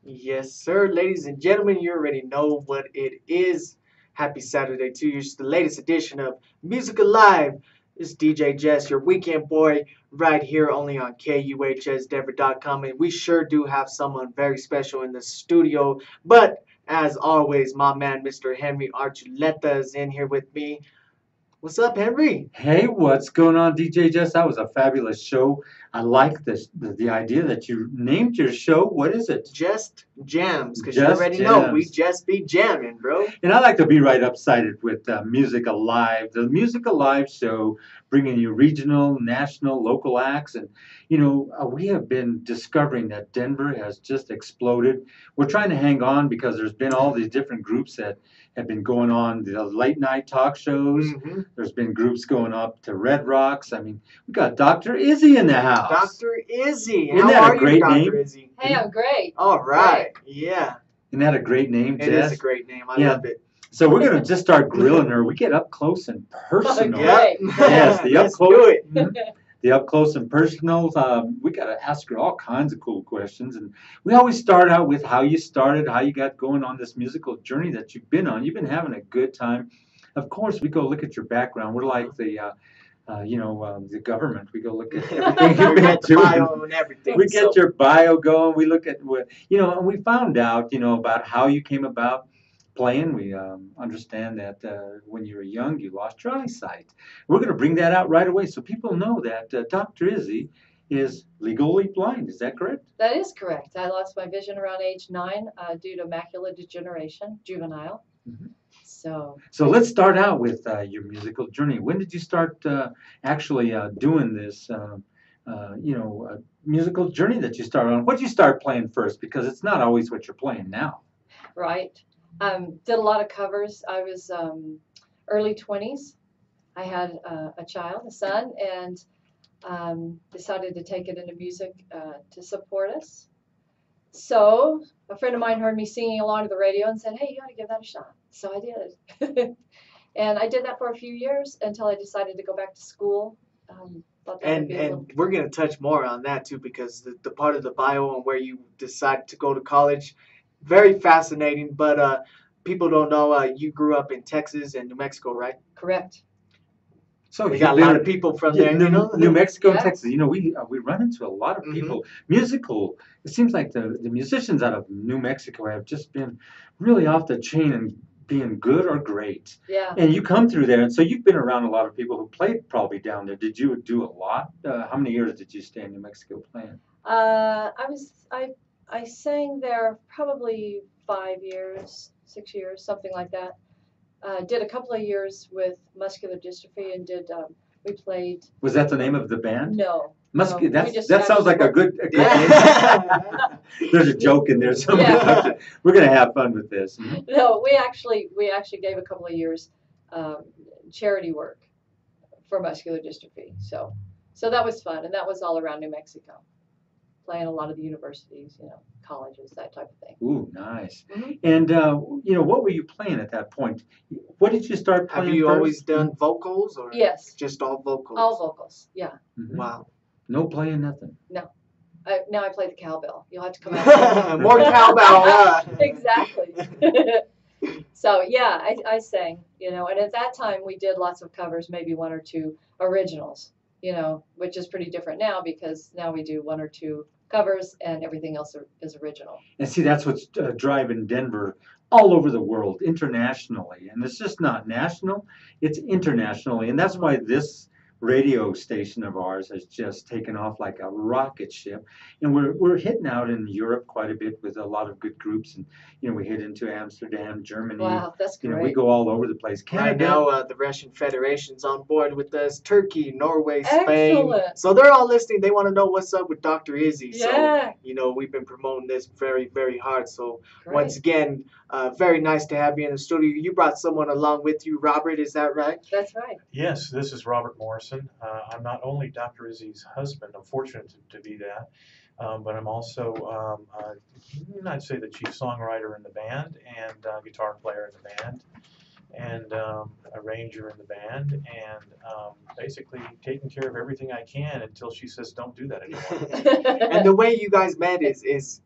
Yes, sir. Ladies and gentlemen, you already know what it is. Happy Saturday to you. It's the latest edition of Music Alive. It's DJ Jess, your weekend boy, right here only on KUHSdenver.com. And we sure do have someone very special in the studio. But as always, my man, Mr. Henry Archuleta, is in here with me. What's up, Henry? Hey, what's going on, DJ Jess? That was a fabulous show. I like this, the idea that you named your show. What is it? Just jams, because you Just already know we Jams. just be jamming, bro. And I like to be right upside it with Music Alive, the Music Alive show, bringing you regional, national, local acts. And, we have been discovering that Denver has just exploded. We're trying to hang on because there's been all these different groups that have been going on, the late night talk shows. Mm-hmm. There's been groups going up to Red Rocks. I mean, we got Dr. Izzy in the house. Dr. Izzy. Isn't How that a are you, great Dr. name? Izzy? Hey, I'm great. All right. Yeah. Isn't that a great name, It is Jess? a great name. I Yeah. love it. So we're going to just start grilling her. We get up close and personal. Great. Yes, the up Let's close. do it. Mhm. The up close and personal. We got to ask her all kinds of cool questions, and we always start out with how you started, how you got going on this musical journey that you've been on. You've been having a good time. Of course, we go look at your background. We're like the government. We go look at everything We you've been got the doing. bio and everything. We get so- your bio going. We look at and we found out, about how you came about playing. We understand that when you were young, you lost your eyesight. We're going to bring that out right away so people know that Dr. Izzy is legally blind. Is that correct? That is correct. I lost my vision around age 9 due to macular degeneration, juvenile. Mhm. So, So let's start out with your musical journey. When did you start actually doing this, musical journey that you started on? What did you start playing first? Because it's not always what you're playing now. right. Did a lot of covers. I was early 20s. I had a child, a son, and decided to take it into music to support us. So a friend of mine heard me singing along to the radio and said, "Hey, you got to give that a shot." So I did. And I did that for a few years until I decided to go back to school. Thought that would And be a little. and we're gonna touch more on that too because the part of the bio and where you decide to go to college, very fascinating. But people don't know you grew up in Texas and New Mexico, right? Correct. So We you've got a lot been of people from Yeah, there, New, you know. New Mexico and Yeah. Texas. We run into a lot of Mhm. people. Musical. It seems like the musicians out of New Mexico have just been really off the chain and being good or great. Yeah. And you come through there, and so you've been around a lot of people who played probably down there. Did you do a lot? How many years did you stay in New Mexico playing? I sang there probably 5 years, 6 years, something like that. Did a couple of years with muscular dystrophy and we played. Was that the name of the band? No. Must no, be, we that's, just that sounds like a actually- good name. Yeah. There's a joke in there somewhere. Yeah. We're gonna have fun with this. Mhm. No, we actually gave a couple of years charity work for muscular dystrophy. So that was fun, and that was all around New Mexico, playing a lot of the universities, colleges, that type of thing. Ooh, nice. Mhm. And what were you playing at that point? What did you start Have playing you first? always done vocals or Yes, just all vocals? all vocals. Yeah. Mhm. Wow. No playing nothing. Now I play the cowbell. You'll have to come out. More cowbell. Exactly. So yeah, I sang, and at that time we did lots of covers, maybe one or two originals, which is pretty different now because now we do one or two covers and everything else is original. And see, that's what's driving Denver all over the world, internationally. And it's just not national, it's internationally. And that's why this radio station of ours has just taken off like a rocket ship. And we're hitting out in Europe quite a bit with a lot of good groups. And, we hit into Amsterdam, Germany. Wow, that's We great. go all over the place. Right Canada. now, the Russian Federation's on board with us. Turkey, Norway, Spain. Excellent. So they're all listening. They want to know what's up with Dr. Izzy. Yeah. So, we've been promoting this very, very hard. So, Great. once again, very nice to have you in the studio. You brought someone along with you, Robert. Is that right? That's right. Yes, this is Robert Morrison. I'm not only Dr. Izzy's husband, I'm fortunate to be that, but I'm also, I'd say the chief songwriter in the band and guitar player in the band. and arranger in the band, and basically taking care of everything I can until she says don't do that anymore. And the way you guys met is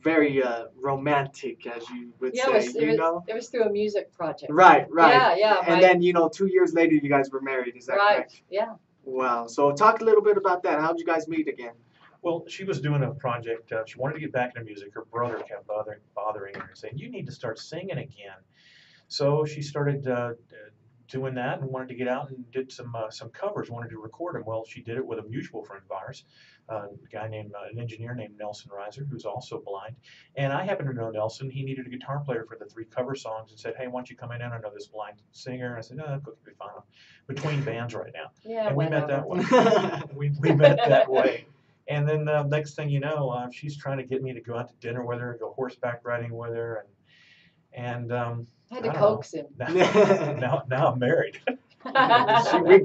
very romantic, as you would Yeah, say. You know. it was through a music project. Right. Right. Yeah, yeah. And then 2 years later, you guys were married. Is that Right. correct? Yeah. Wow. So talk a little bit about that. How'd you guys meet again? Well, she was doing a project. She wanted to get back into music. Her brother kept bothering her and saying, "You need to start singing again." So she started doing that and wanted to get out and did some covers. Wanted to record them. Well, she did it with a mutual friend of ours, a guy named an engineer named Nelson Reiser, who's also blind. And I happened to know Nelson. He needed a guitar player for the 3 cover songs and said, "Hey, why don't you come in? I know this blind singer." And I said, "No, that could be fine. I'm between bands right now." Yeah. And we met that whatever. way. We met that way. And then next thing you know, she's trying to get me to go out to dinner with her and go horseback riding with her, and I had to I don't coax him. now I'm married.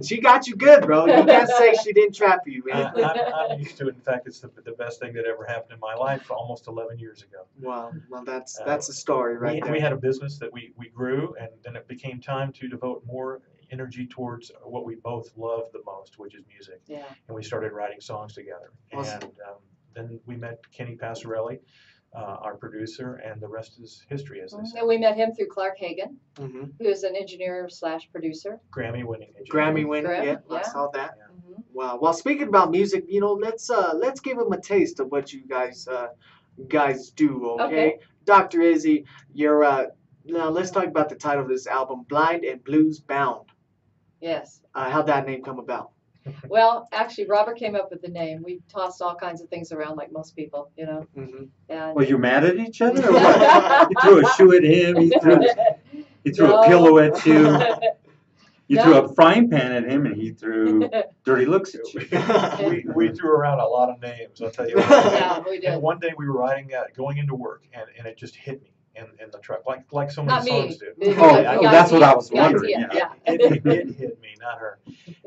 She got you good, bro. You can't say she didn't trap you, man. I'm used to it. In fact, it's the best thing that ever happened in my life almost 11 years ago. Wow. Well, that's a story right there. We had a business that we grew, and then it became time to devote more energy towards what we both love the most, which is music. Yeah. And we started writing songs together. Awesome. And then we met Kenny Passarelli, our producer, and the rest is history, as they say. And we met him through Clark Hagan, Mm-hmm. who is an engineer / producer. Grammy-winning engineer. Grammy winner. Correct, Yeah, I yeah. saw that. Mhm. Wow. Well, speaking about music, let's give them a taste of what you guys do. Okay. Okay. Dr. Izzy, you're now let's talk about the title of this album, Blind and Blues Bound. Yes. How'd that name come about? Well, actually, Robert came up with the name. We tossed all kinds of things around like most people, Mm-hmm. And Were you mad at each other? Or what? You threw a shoe at him. He threw a pillow at you. You threw a frying pan at him, and he threw dirty looks at you. we threw around a lot of names, I'll tell you what. Yeah, we did. And one day we were going into work, and it just hit me in the truck, like so Not many me. songs do. Oh, that's what I was The idea, wondering. Yeah. It hit me, not her.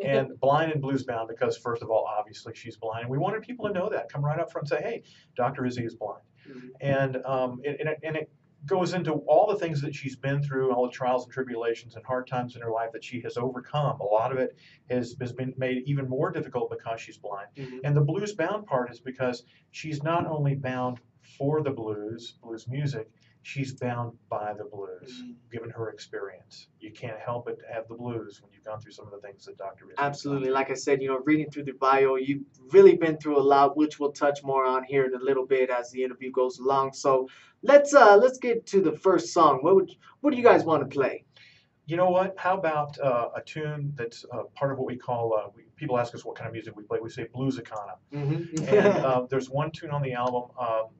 And blind and blues bound because, first of all, obviously she's blind. We wanted people to know that. Come right up front and say, "Hey, Dr. Izzy is blind." Mhm. And it goes into all the things that she's been through, all the trials and tribulations and hard times in her life that she has overcome. A lot of it has been made even more difficult because she's blind. Mhm. And the blues bound part is because she's not only bound for the blues music, she's bound by the blues, given her experience. You can't help but have the blues when you've gone through some of the things that Dr. Izzy has Absolutely. gone Like I said, reading through the bio, you've really been through a lot, which we'll touch more on here in a little bit as the interview goes along. So let's get to the first song. What do you guys want to play? You know what? How about a tune that's part of what we call, people ask us what kind of music we play. We say bluesicana. Mm-hmm. And there's one tune on the album.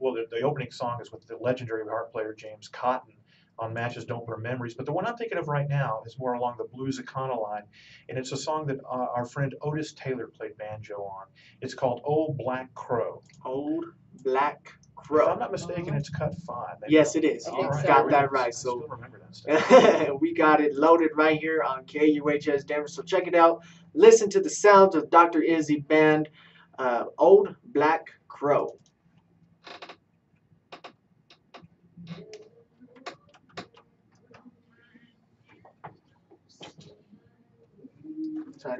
The opening song is with the legendary harp player James Cotton on Matches Don't Burn Memories. But the one I'm thinking of right now is more along the bluesicana line. And it's a song that our friend Otis Taylor played banjo on. It's called Old Black Crow. Old Black If Crow. I'm not mistaken, it's cut 5. Maybe Yes, not. it is. I You think so. got that right. I So still remember that stuff. we got it loaded right here on KUHS Denver. So check it out. Listen to the sounds of Dr. Izzy Band, Old Black Crow.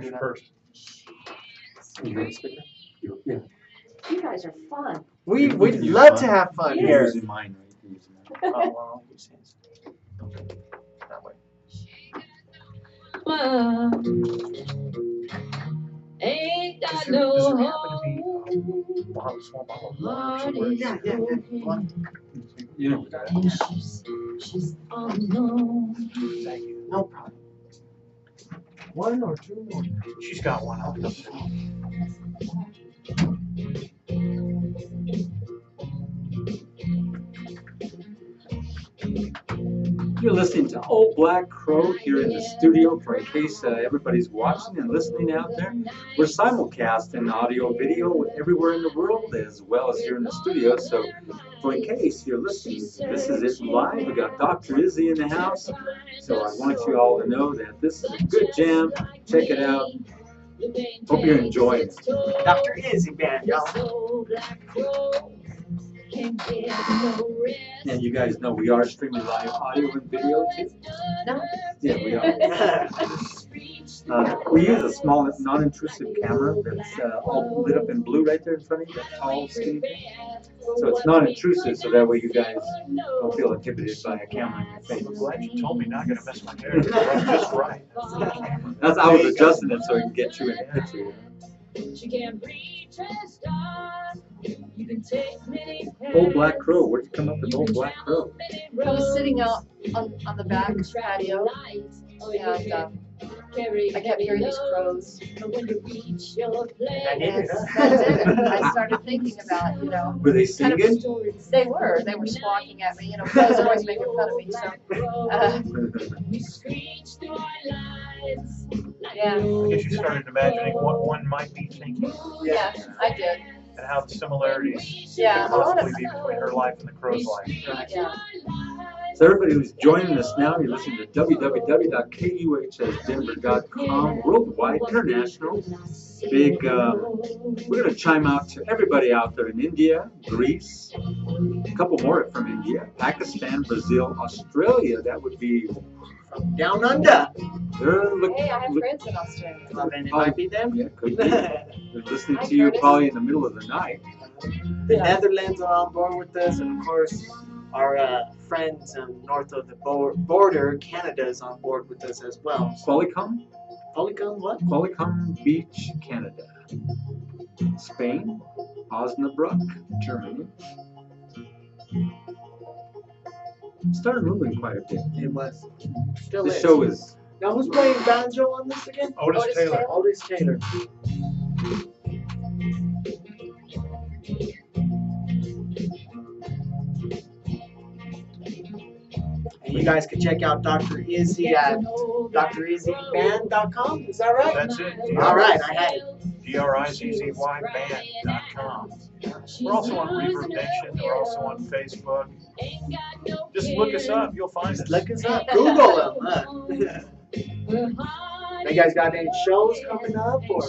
Who's first? You heard the speaker? Yeah. You guys are fun. We'd can use love mine. to have fun Yes. You're here. using mine, right? You're using mine. Oh, well, I'll use his. That way. Ain't got Does no there happen to be home. small bottle of water somewhere? Yeah. One. You know that. She's unknown. Thank you. No problem. One or two more. She's got one. I'll just. You're listening to Old Black Crow here in the studio. For in case everybody's watching and listening out there, we're simulcasting audio, video everywhere in the world as well as here in the studio. So, for in case you're listening, this is it live. We got Dr. Izzy in the house. So I want you all to know that this is a good jam. Check it out. Hope you're enjoying it. Dr. Izzy Band, y'all. can't get no rest. And you guys know we are streaming live audio and video too. No. Yeah, we are. We use a small, non-intrusive camera that's all lit up in blue right there in front of you, that tall, skinny thing. So it's non-intrusive, so that way you guys don't feel inhibited by a camera in your face. I'm glad you told me not gonna mess my hair. That's just right. That's I was adjusting it so it can get you in the picture. She can't reach a star. You can take many Old Black Crow, where'd you come up with Old Black Crow? I was sitting out on the back patio, and I kept hearing these crows. When you reach your place. That's it. I started thinking about, Were they kind singing? of, they were squawking at me. Crows are always making fun of me. So, We screech through our lives. yeah, I guess you started imagining what one might be thinking yeah, I did. and how the similarities Yeah, could a lot possibly of, be between her life and the crow's life. yeah. So everybody who's joining us now, you're listening to www.kuhsdenver.com, worldwide, international. Big, we're going to chime out to everybody out there in India, Greece, a couple more from India, Pakistan, Brazil, Australia. That would be From down under. they're Hey, I have friends in Australia. Well, then it might be them. Yeah, could be. They're listening Hi, to you Curtis. probably in the middle of the night. The Netherlands are on board with us, and of course, our friends north of the border, Canada, is on board with us as well. Qualicum, Polygon, what? Qualicum Beach, Canada. Spain, Osnabrück, Germany. Started moving quite a bit. It was. Still This is. show is Now, who's playing banjo on this again? Otis Taylor. Otis Taylor. And you guys can check out Dr. Izzy at drizzyband.com. Is that right? That's it. All right, I had it. DRIZZYBand.com. We're also on Reverb Nation. We're also on Facebook. Just look us up. You'll find us. Just look us up. Google them. Huh? You guys got any shows coming up? Or?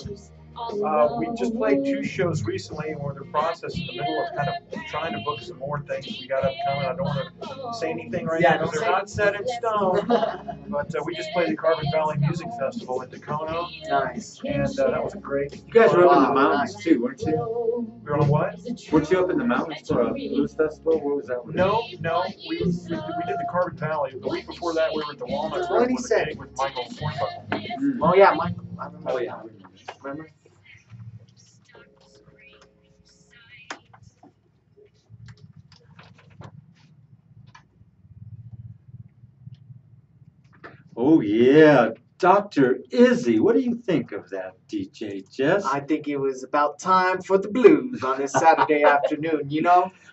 We just played 2 shows recently, and we're in the process in the middle of kind of trying to book some more things we got upcoming. I don't want to say anything right now because they're not set in stone. But we just played the Carbon Valley Music Festival in Tacoma, Nice. and that was a great. You guys were up in the Wow, mountains nice. too, weren't you? We were on what? Weren't you up in the mountains for a blues festival? What was that? No. We did the Carbon Valley. The week before that, we were at the Walnut Grove with a gig with Michael Hornbuckle. Mm. Oh, yeah, Michael. I remember. Oh yeah. Remember? Oh yeah, Dr. Izzy. What do you think of that, DJ Jess? I think it was about time for the blues on this Saturday afternoon,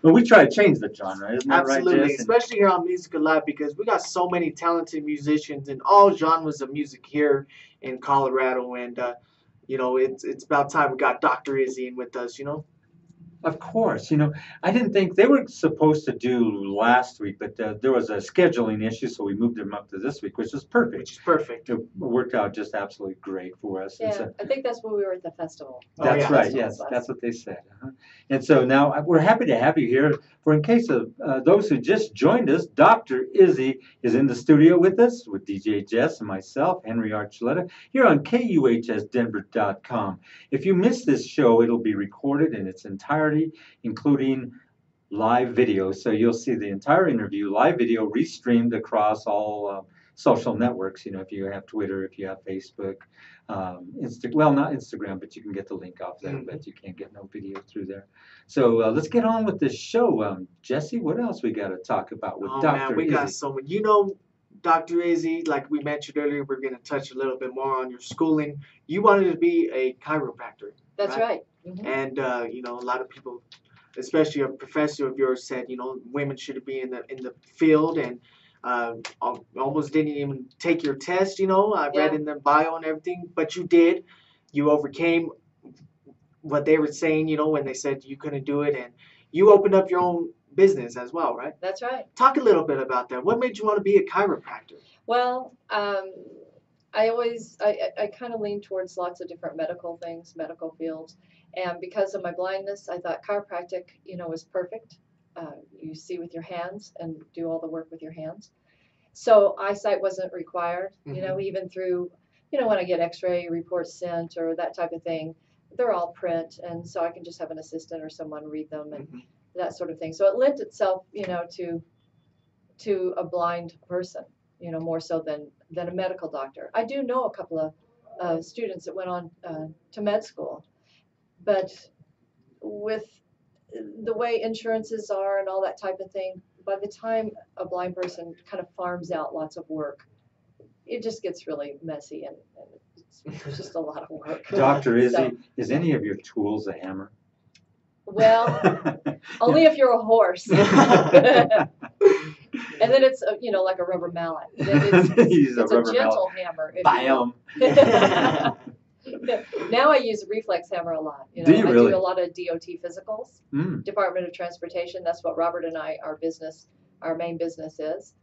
Well, we try to change the genre, isn't that Absolutely, right, Jess? especially here on Music Alive, because we got so many talented musicians in all genres of music here in Colorado, and it's about time we got Dr. Izzy in with us. Of course, I didn't think they were supposed to do last week, but there was a scheduling issue, so we moved them up to this week, which is perfect. Which is perfect. It worked out just absolutely great for us. And Yeah, so- I think that's when we were at the festival. That's yeah, right. that's Yes, what it was. that's what they said. And so now we're happy to have you here. For in case of those who just joined us, Dr. Izzy is in the studio with us with DJ Jess and myself, Henry Archuleta, here on KUHSdenver.com. If you missed this show, it'll be recorded in its entirety, including live video. So you'll see the entire interview, live video, restreamed across all social networks. If you have Twitter, if you have Facebook, well, not Instagram, but you can get the link off there, but you can't get no video through there. So let's get on with this show. Jesse, what else we got to talk about with Oh Dr. man, we Izzy? got so many. Dr. Izzy, like we mentioned earlier, we're going to touch a little bit more on your schooling. You wanted to be a chiropractor. That's right. Mhm. And a lot of people, especially a professor of yours, said women should be in the field, and almost didn't even take your test. I read Yeah. in the bio and everything, but you did. You overcame what they were saying. When they said you couldn't do it, and you opened up your own business as well, right? That's right. Talk a little bit about that. What made you want to be a chiropractor? Well, I kind of lean towards lots of different medical things, medical fields. And because of my blindness, I thought chiropractic, was perfect you see with your hands and do all the work with your hands. So eyesight wasn't required, even through, when I get x-ray reports sent or that type of thing, they're all print. And so I can just have an assistant or someone read them and that sort of thing. So it lent itself, to a blind person, more so than a medical doctor. I do know a couple of students that went on to med school, but with the way insurances are and all that type of thing, by the time a blind person kind of farms out lots of work, it just gets really messy and it's just a lot of work. Dr. Izzy, So, is any of your tools a hammer? well, only if you're a horse. And then it's like a rubber mallet. It's a gentle hammer. Bam. Now I use a reflex hammer a lot. Do you really? I do a lot of DOT physicals, Department of Transportation. That's what Robert and our main business is.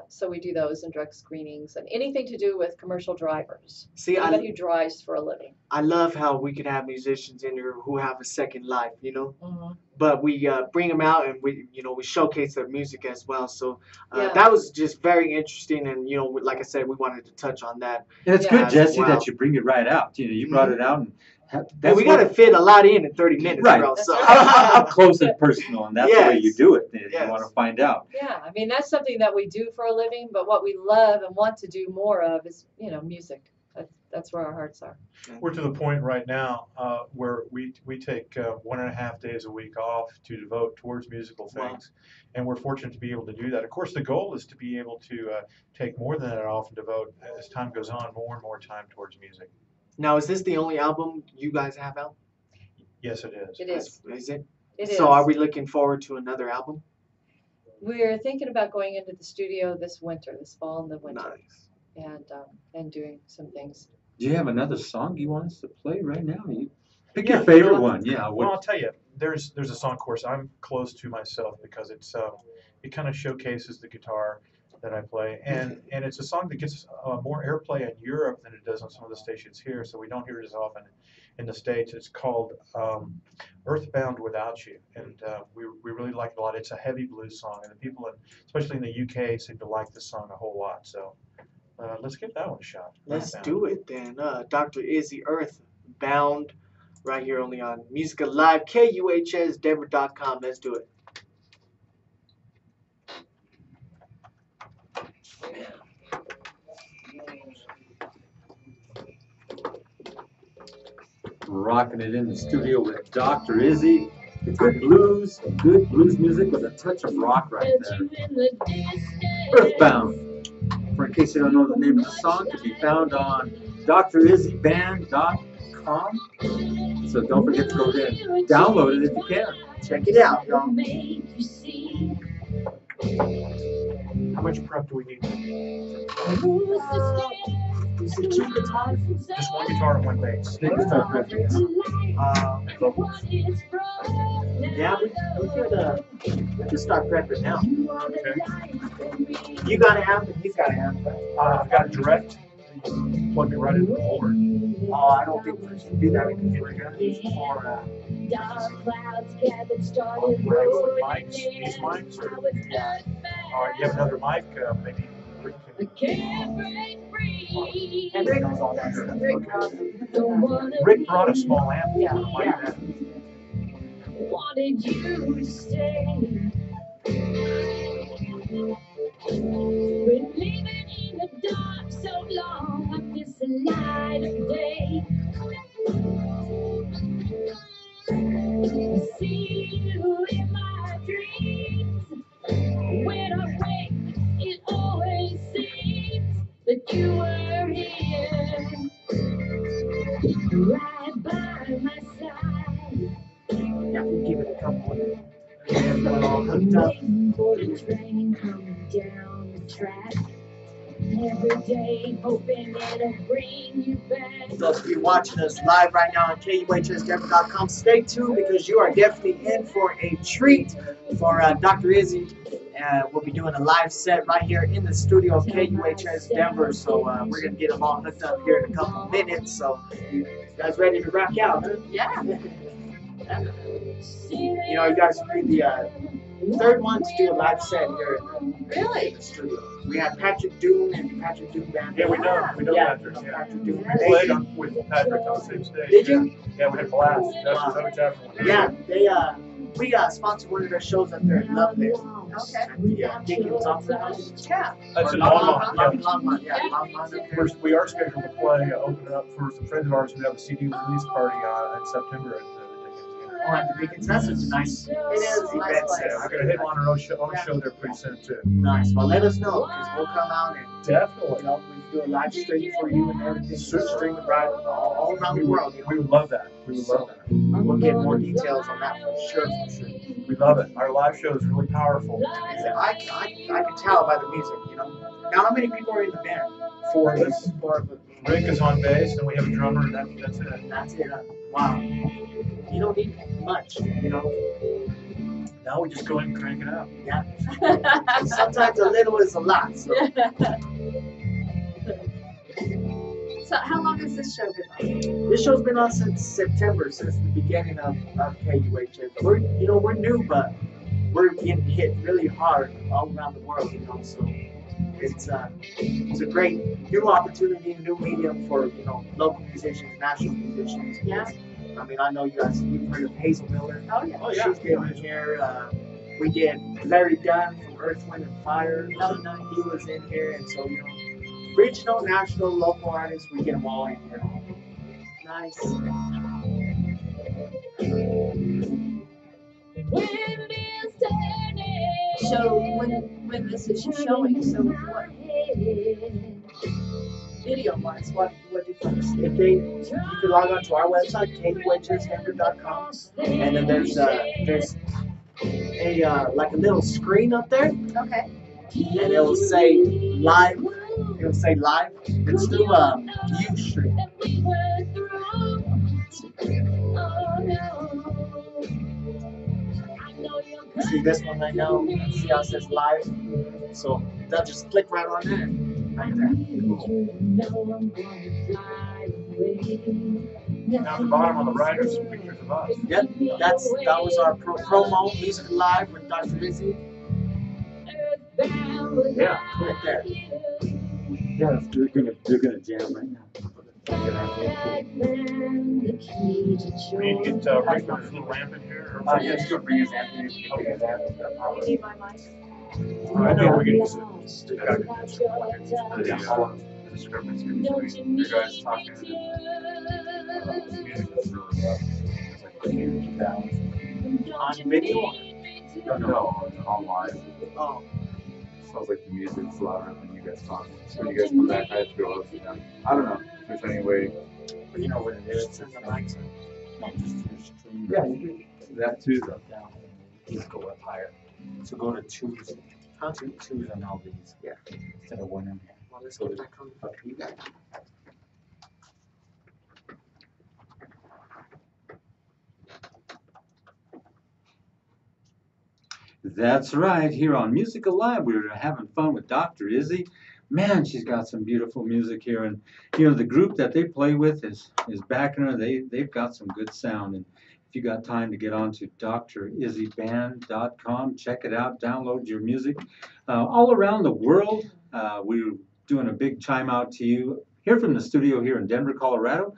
So we do those and drug screenings and anything to do with commercial drivers. See, anybody who drives for a living. I love how we can have musicians in here who have a second life, Mm-hmm. but we bring them out and we showcase their music as well. So Yeah. that was just very interesting, and like I said, we wanted to touch on that. And it's Yeah. good, Jesse, Wow. that you bring it right out. You brought it out, and And we got to fit a lot in 30 minutes, Right. bro. That's So. right. up close and personal, and that's the way you Yes. do it. If Yes. you want to find out. Yeah, I mean that's something that we do for a living, but what we love and want to do more of is music. That's where our hearts are. We're to the point right now where we take 1.5 days a week off to devote towards musical things, and we're fortunate to be able to do that. Of course, the goal is to be able to take more than that off and devote, as time goes on, more and more time towards music. Now, is this the only album you guys have out? Yes, it is. It is. Is it? It is. So are we looking forward to another album? We're thinking about going into the studio this fall and the winter, Nice. and doing some things. Do you have another song you want us to play right now? Pick your favorite one. Yeah. Well, I'll tell you, there's a song, of course, I'm close to myself because it kind of showcases the guitar that I play, and it's a song that gets more airplay in Europe than it does on some of the stations here, so we don't hear it as often in the States. It's called Earthbound Without You, and we really like it a lot. It's a heavy blues song, and the people, especially in the UK, seem to like this song a whole lot, so let's give that one a shot. Let's Earthbound. do it then. Dr. Izzy, Earthbound, right here only on Music Alive, KUHSdenver.com. Let's do it. Rocking it in the studio with Dr. Izzy. Good blues music with a touch of rock right there. Earthbound. For in case you don't know the name of the song, it can be found on drizzyband.com. So don't forget to go there and download it if you can. Check it out, y'all. How much prep do we need? Is it two guitars? Just one guitar and one bass. Yeah, we could start prepping now. Okay. You got to have it, he's got to have it. I've got it direct. You plug me right into the holder. Oh, I don't think we should do that because we're going to use it for Where I go with mics, these mics. All right, you have another mic, maybe. and Rick was all that stuff. Rick brought a small amp. Yeah, Like yeah. that. Wanted you to stay. Been living in the dark so long, I miss the light of day. See you in my dreams. When I wake, it always seems that you were here, right by my side. Yeah, we'll give it a couple of and all hooked up. Waiting for the train coming down the track. Every day hoping it'll bring you back. Those of you watching us live right now on KUHSdenver.com, stay tuned because you are definitely in for a treat for Dr. Izzy. We'll be doing a live set right here in the studio of KUHS Denver. So we're going to get them all hooked up here in a couple minutes. So you guys ready to rock out? Huh? Yeah. You know, you guys agreed the third one to do a live set here Really? in the studio. We had Patrick Doom and Patrick Doom Band. Yeah, we know Yeah, Patrick. Yeah. Patrick Doom. We played with Patrick on the same stage. Did you? Yeah, we had a blast. That's the Hotel one. Yeah, we sponsored one of their shows up there in Loveland. Okay. At the Dickens Opera House. Yeah. That's in Longmont. Yeah. Longmont up there. We are scheduled to play, open it up for some friends of ours who have a CD release party in September at the Dickens. Oh, at the Dickens. That's such a nice event. We're going to headline our own show there pretty soon, too. Nice. Well, let us know, because we'll come out and, Definitely. you know, we do a live stream for you and everything. Stream it right all around the world. You know? We would love that. We would love that. We'll get more details on that for sure. We love it. Our live show is really powerful. I can tell by the music, you know. Now, how many people are in the band? Four of us. Four of us. Rick is on bass, and we have a drummer, and that's it. That's it. Wow. You don't need much, you know. Now we just go ahead and crank it up. Yeah. Sometimes a little is a lot. So. So how long has this show been on? This show's been on since September, since the beginning of KUHS. We're new, but we're getting hit really hard all around the world, you know. So it's a great new opportunity, new medium for, you know, local musicians, national musicians. Yeah. I mean, I know you've heard of Hazel Miller. Oh yeah. Oh, yeah. She's getting here. We did Larry Dunn from Earth, Wind and Fire. Oh, nice. He was in here, and so, you know, regional, national, local artists, we get them all in here. Nice. So when this is showing, so what video wise, what do you think? If you can log on to our website, KUHSdenver.com, and then there's a like a little screen up there, Okay. and it'll say live. It'll say live. It's through Ustream. See this one right now? See how it says live? So they'll just click right on there. Right there. Down the bottom on the right are some pictures of us. Yep, that was our promo, Music Live with Dr. Izzy. Yeah. Right there. Yeah, they're gonna jam right now. We need to get Rick with his little lamp in here. Or Yeah, sure. Bring his Anthony. Okay. You need my mic? I know we're getting some. The discrepancy between you guys talking and the music is really rough. It's like a huge balance. On video? No, online. Oh, Sounds like the music's louder than you guys talking. So when you guys come back, I have to go up and down. I don't know if there's any way. but you know what it is. It's in the mics. Not just your stream. Yeah, you can. That too, though. Down and just go up higher. So go to twos. Huh? Twos on all these. Yeah. Instead of one in here. Well, let's get back on you guys. That's right. Here on Music Alive, we were having fun with Dr. Izzy. Man, she's got some beautiful music here, and you know the group that they play with is backing her. They've got some good sound, and if you got time to get on to drizzyband.com, check it out, download your music. All around the world, we're doing a big chime out to you here from the studio here in Denver, Colorado.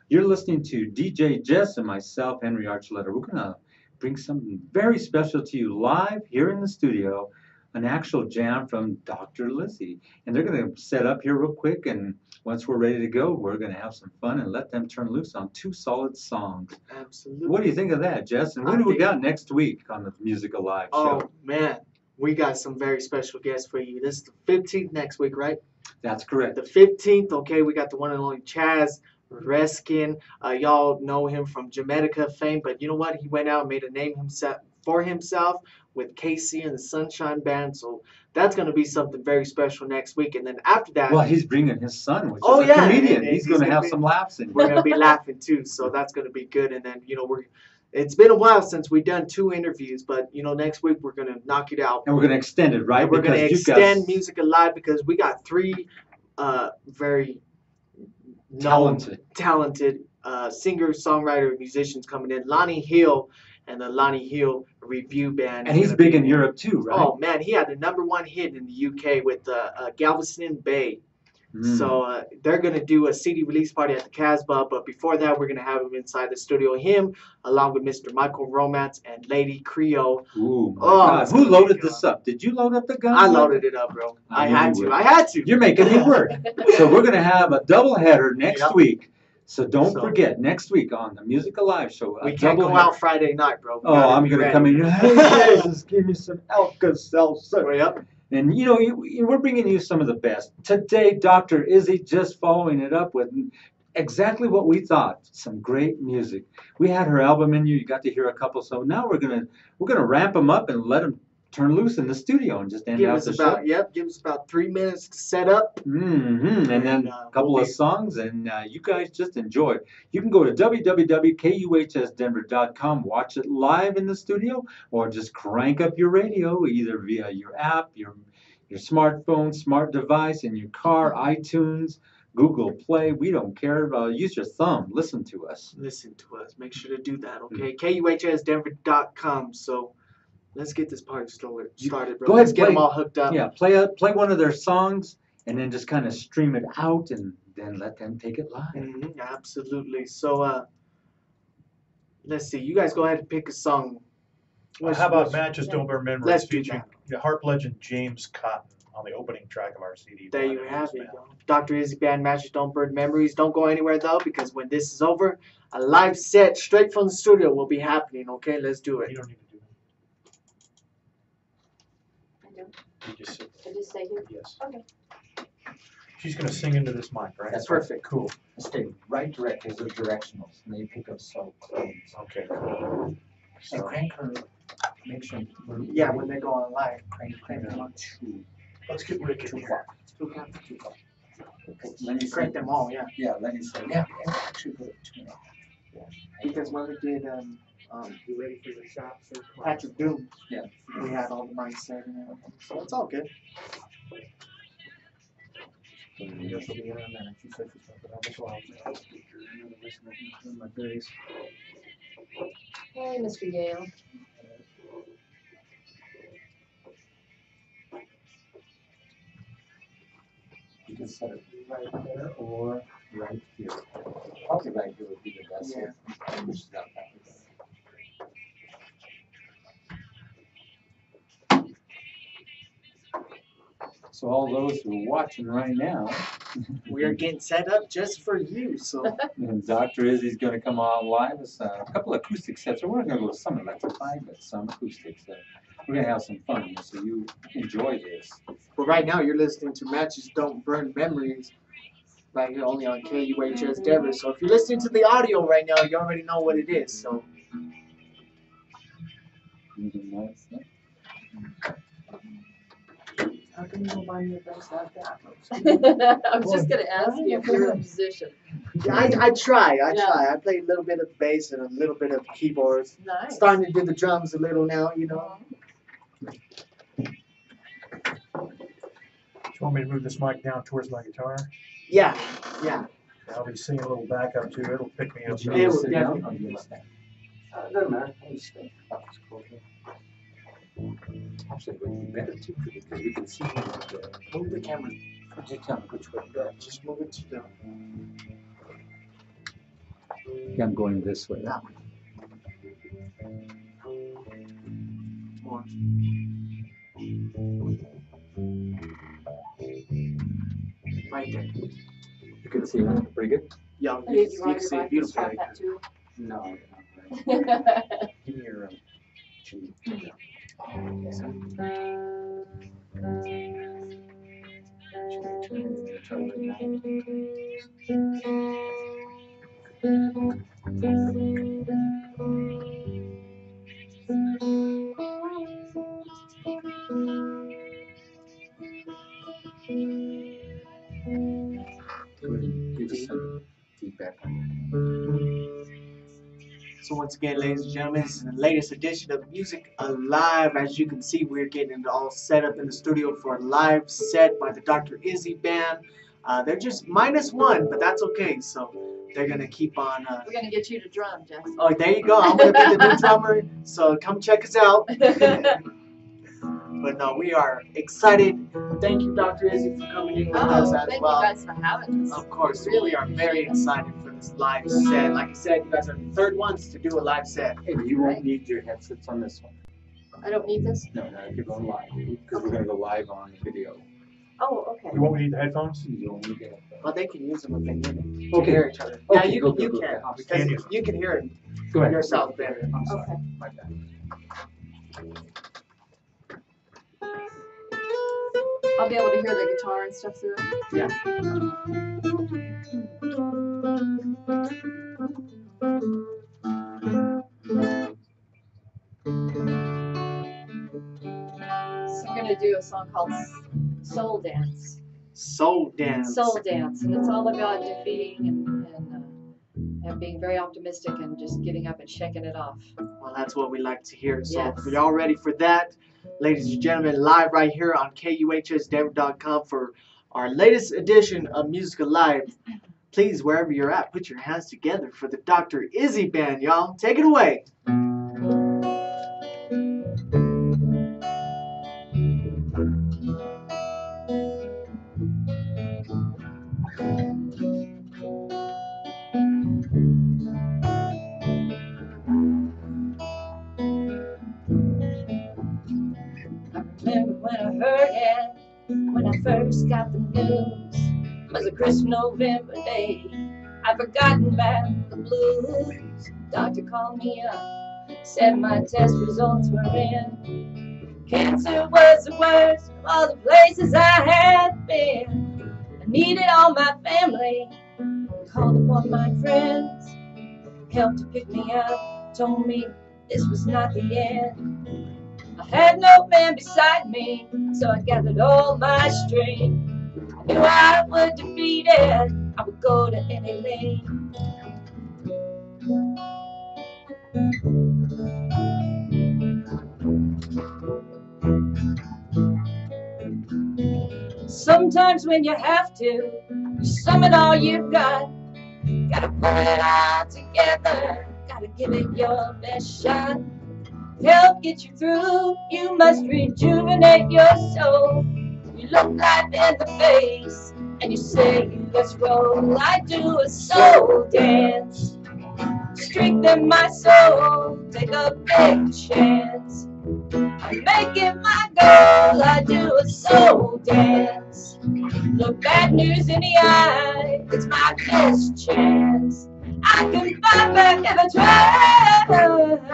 You're listening to DJ Jess and myself, Henry Archuleta. We're gonna bring something very special to you live here in the studio, an actual jam from Dr. Lizzie. And they're going to set up here real quick, and once we're ready to go, we're going to have some fun and let them turn loose on two solid songs. Absolutely. What do you think of that, Jess? And what do we got next week on the Music Alive show? Oh, man. We got some very special guests for you. This is the 15th next week, right? That's correct. The 15th, okay, we got the one and only Chaz Reskin. Y'all know him from Jamaica fame, but you know what? He went out and made a name for himself with Casey and the Sunshine Band. So that's going to be something very special next week. And then after that, Well, he's bringing his son, which Oh, is a yeah, comedian. and He's going to gonna have be- some laughs in we're going to be laughing too. So that's going to be good. And then, you know, it's been a while since we've done 2 interviews, but you know, next week we're going to knock it out. And we're going to extend it, right? And we're going to Because you've extend Music Alive because we got 3 very known, talented. talented singer, songwriter, musicians coming in. Lonnie Hill and the Lonnie Hill Review Band. And he's big in Europe too, right? Oh man, he had the #1 hit in the UK with Galveston Bay. So they're gonna do a CD release party at the Casbah, but before that, we're gonna have him inside the studio. Him along with Mr. Michael Romance and Lady Creole. Ooh, my God. Who loaded this up? Did you load up the gun? I loaded it up, bro. I had to. You're making me work. So we're gonna have a double header next week. So don't forget, next week on the Music Alive show. We can't go out Friday night, bro. Oh, I'm gonna come in. Hey, Jesus, give me some Alka-Seltzer. Yep. And you know, we're bringing you some of the best. Today, Dr. Izzy just following it up with exactly what we thought. Some great music. We had her album in you got to hear a couple. So now we're gonna ramp them up and let them turn loose in the studio and just end out the show. Give us about 3 minutes to set up. And then a couple of songs, and you guys just enjoy it. You can go to www.kuhsdenver.com, watch it live in the studio, or just crank up your radio either via your app, your smartphone, smart device, in your car, iTunes, Google Play. We don't care. Use your thumb. Listen to us. Listen to us. Make sure to do that, okay? KUHSdenver.com. So let's get this party started, bro. Go ahead, let's get them all hooked up. Yeah, play one of their songs, and then just kind of stream it out, and then let them take it live. Absolutely. So, let's see. You guys go ahead and pick a song. How about Matches Don't Burn Memories? Let's do featuring the harp legend James Cotton on the opening track of our CD. There you have it, bro. Dr. Izzy Band, Matches Don't Burn Memories. Don't go anywhere, though, because when this is over, a live set straight from the studio will be happening, okay? Let's do it. You don't need to do that. You just sit there. I just stay here? Yes. Okay. She's going to sing into this mic, right? That's perfect. Cool. Stay right direct as the directionals, and they pick up so close. Okay, cool. And crank her, make sure. Yeah, when they go on live. Crank them on two. Let's get Rick in Too here. far. Too far. Let me Crank them all, yeah. Yeah, let me say, yeah, actually put it 2.5. Yeah. Because when we did You ready for the shots? Patrick Doom, Yeah. we had all the mics set and everything. So it's all good. This will be in a minute. She said she's going to put on the clouds. My face. Hey, Mr. Yale. You can set it right there or right here. Probably right here would be the best. Yeah. Which is not that way. So all those who are watching right now, We are getting set up just for you. So and Dr. Izzy's going to come on live with a couple of acoustic sets. So we're not going to go to some electrified, but some acoustics. We're going to have some fun here, so you enjoy this. but right now you're listening to Matches Don't Burn Memories right here only on KUHS Denver. So if you're listening to the audio right now, you already know what it is. So how can you buy me a bass like that? I was just gonna ask you if you're a musician. I try. Yeah. I play a little bit of bass and a little bit of keyboards. Nice. Starting to do the drums a little now, you know. Do you want me to move this mic down towards my guitar? Yeah. I'll be singing a little backup too. It'll pick me up. It will Sit down definitely. or you wanna stand? Doesn't matter. I'll just stay. Actually, it would be better too, because we can see Move the camera. you tell me which way. Just move it to the. Yeah, I'm going this way. That way. More. Right there. You can see it pretty good. Yeah, Did you you want can see your it beautifully. mic to that too? No. Give me your Give us some feedback. So once again, ladies and gentlemen, this is the latest edition of Music Alive. As you can see, we're getting it all set up in the studio for a live set by the Dr. Izzy Band. They're just -1, but that's okay. So they're gonna keep on. We're gonna get you to drum, Jess. Oh, there you go. I'm gonna be the new drummer. So come check us out. But no, we are excited. Thank you, Dr. Izzy, for coming in with us as Thank well. you guys for having us. Of course, Really we are very excited for this live set. Like I said, you guys are the third ones to do a live set. Hey, you won't need your headsets on this one. I don't need this. No, if you're going live, because we're going to go live on video. Oh, okay. You want me to need the headphones? You don't need that. Well, they can use them if they need it. Okay. To hear each other. Okay, Yeah, you go, can go, because can use you can hear Go ahead. yourself better. I'm sorry. Okay. My bad. I'll be able to hear the guitar and stuff through it. Yeah. So I'm gonna do a song called Soul Dance. Soul dance. Soul Dance, and it's all about defeating and being very optimistic and just getting up and shaking it off. Well, that's what we like to hear. So Yes. if y'all ready for that, ladies and gentlemen, live right here on KUHSdenver.com for our latest edition of Music Alive. Please, wherever you're at, put your hands together for the Dr. Izzy Band, y'all. Take it away. Remember when I heard it, when I first got the news. It was a crisp November day. I'd forgotten about the blues. Doctor called me up, said my test results were in. Cancer was the worst of all the places I had been. I needed all my family, called upon my friends. Helped to pick me up, told me this was not the end. I had no man beside me, so I gathered all my strength. I knew I would defeat it, I would go to any length. Sometimes when you have to, you summon all you've got. Gotta pull it all together, gotta give it your best shot. To help get you through, you must rejuvenate your soul. You look life in the face, and you say, let's roll. I do a soul dance, strengthen my soul, take a big chance. I make it my goal, I do a soul dance. Look bad news in the eye, it's my best chance. I can fight back if I try.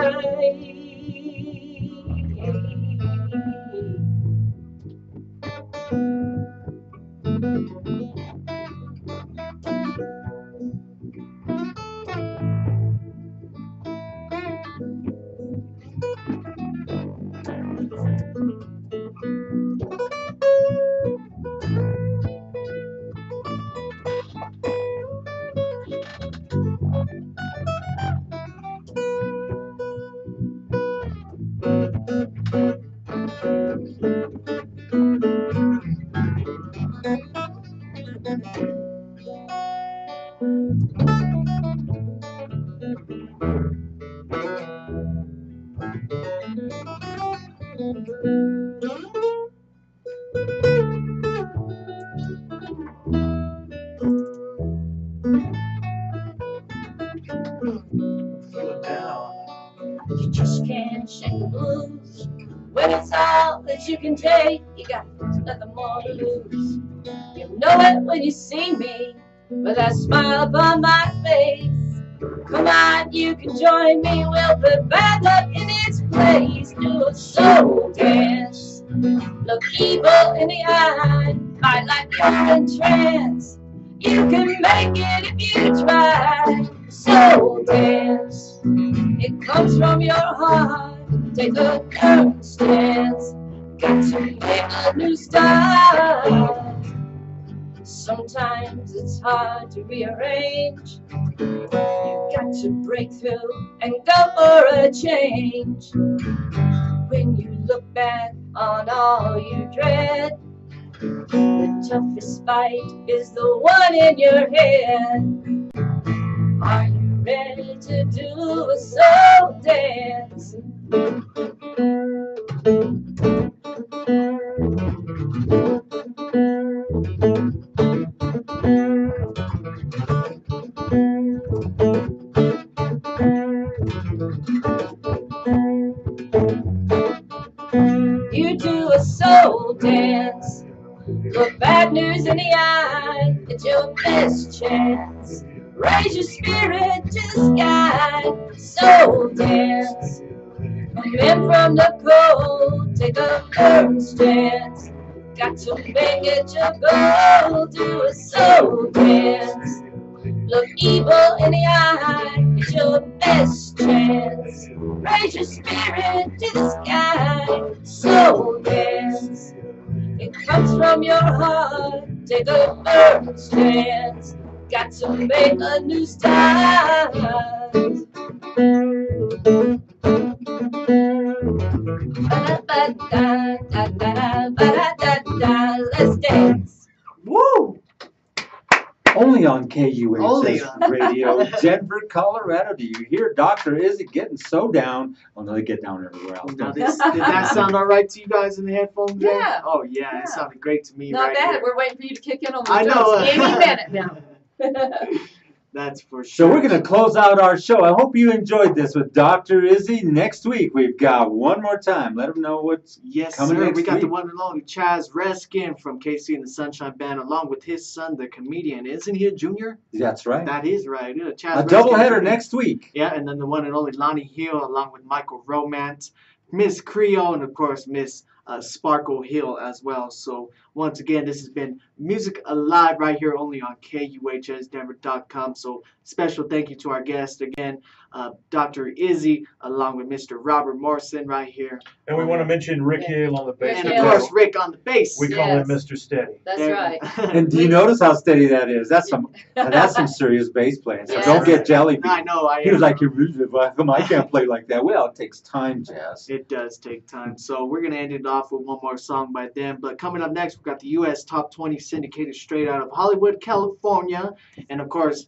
Feel it down. You just can't shake the blues. When it's all that you can take, you got nothing more to lose. You know it when you see me, with that smile upon my face. Come on, you can join me, we'll put bad luck in its place. Do a soul dance, look evil in the eye, fight like you're in trance. You can make it if you try. Soul dance, it comes from your heart. Take a current stance, got to make a new start. Sometimes it's hard to rearrange. You got to break through and go for a change. When you look back on all you dread, The toughest fight is the one in your head. Are you ready to do a soul dance? You do a soul dance. Look bad news in the eye, it's your best chance. Raise your spirit to the sky, soul dance. Come in from the cold, take a first chance. Got to make it your goal, do a soul dance. Look evil in the eye, it's your best chance. Raise your spirit to the sky, soul dance. It comes from your heart, take a first chance. Got to make a new start. Ba-da-ba-da-da-da-da-da-da. Let's dance. Woo! Only on Only KUHS Radio, Denver, Colorado. Do you hear Dr. Izzy getting so down? Well, no, they get down everywhere else. Now did that sound all right to you guys in the headphones? Jay? Yeah. Oh yeah, Yeah. it sounded great to me. Not right bad. here. We're waiting for you to kick in on the I know. any minute now. That's for So sure. we're going to close out our show. I hope you enjoyed this with Dr. Izzy. Next week, we've got one more time. Let them know what's Yes, coming sir. next We got the week. one and only Chaz Reskin from KC and the Sunshine Band, along with his son, the comedian. Isn't he a junior? That's right. That is right. Yeah, Chaz A doubleheader Reskin. next week. Yeah, and then the one and only Lonnie Hill, along with Michael Romance, Miss Creole, and of course Miss Sparkle Hill as well. So once again, this has been Music Alive right here only on KUHSdenver.com. So special thank you to our guest again, Dr. Izzy, along with Mr. Robert Morrison right here. And we want to mention Rick Hale on the bass. And Rick of Hill. course, Rick on the bass. We call him Yes. Mr. Steady. That's There- right. And do you notice how steady that is? That's some serious bass playing. So Yes. don't get jelly. I know. He was like, I can't play like that. Well, it takes time, Jazz. It does take time. So we're going to end it off with one more song by them. But coming up next, we've got the U.S. Top 20 syndicated straight out of Hollywood, California. And of course,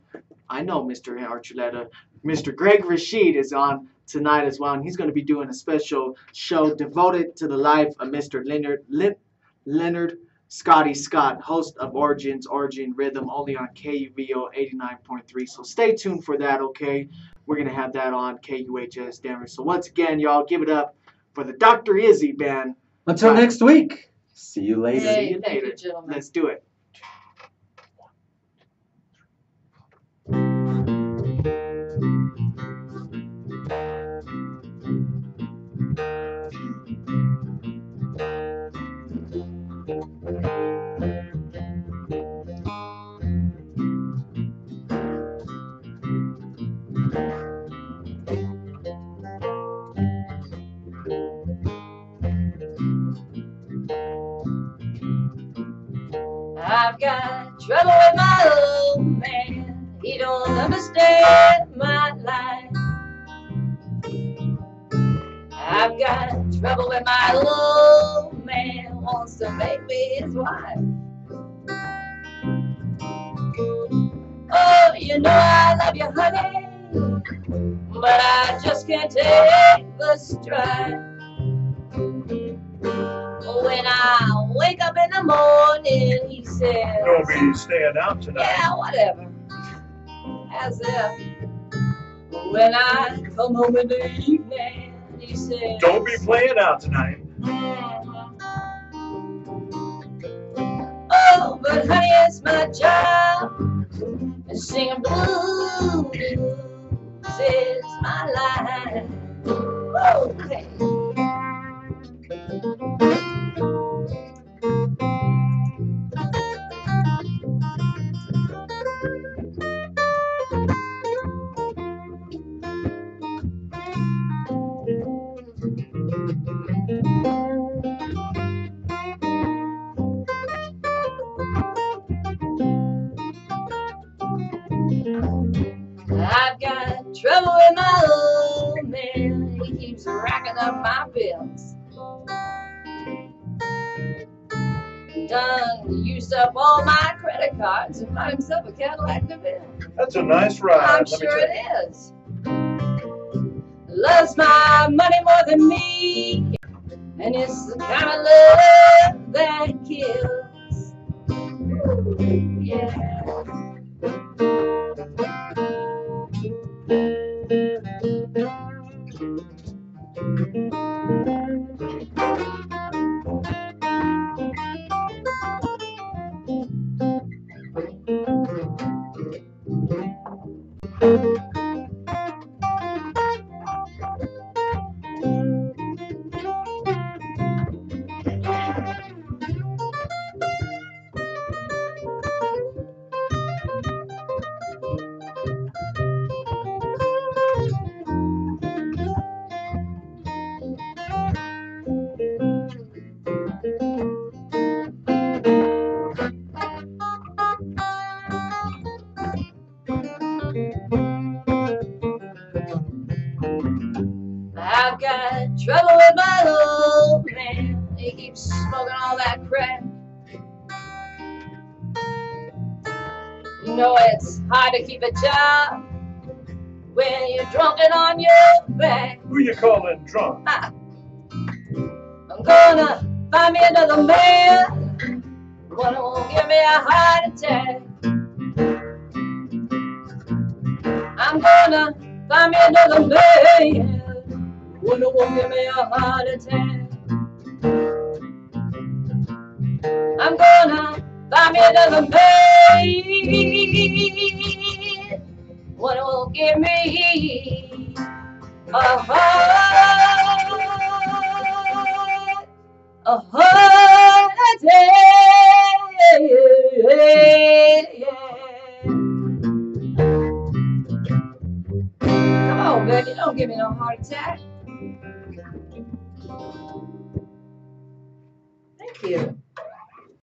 I know Mr. Archuleta. Mr. Greg Rashid is on tonight as well. And he's going to be doing a special show devoted to the life of Mr. Leonard Scotty Scott, host of Origin Rhythm, only on KUVO 89.3. So stay tuned for that, okay? We're going to have that on KUHS Denver. So once again, y'all, give it up for the Dr. Izzy Band. Until Right. next week. See you later. Yay. See you Thank you, later. gentlemen. Let's do it. I've got trouble with my old man. He don't understand my life. I've got trouble with my old man. Wants to make me his wife. Oh, you know I love you, honey, but I just can't take the stride. When I wake up in the morning, he says, Don't be staying out tonight. yeah, whatever. As if when I come home in the evening, he says, Don't be playing out tonight. oh, but honey, it's my job. And singing blues is my life. Okay. I've got trouble with my old done used up all my credit cards and bought himself a Cadillac DeVille. That's a nice ride. I'm let me sure tell it you. is. Loves my money more than me, and it's the kind of love that kills. Yeah. I've got trouble with my old man. He keeps smoking all that crack. You know it's hard to keep a job when you're drunken on your back. Who you calling drunk? I'm gonna find me another man, one who won't give me a heart attack. I'm gonna find me another man, one who won't give me a heart attack. I'm gonna find me another man, one who won't give me a heart attack. Come on, baby, don't give me no heart attack. Thank you.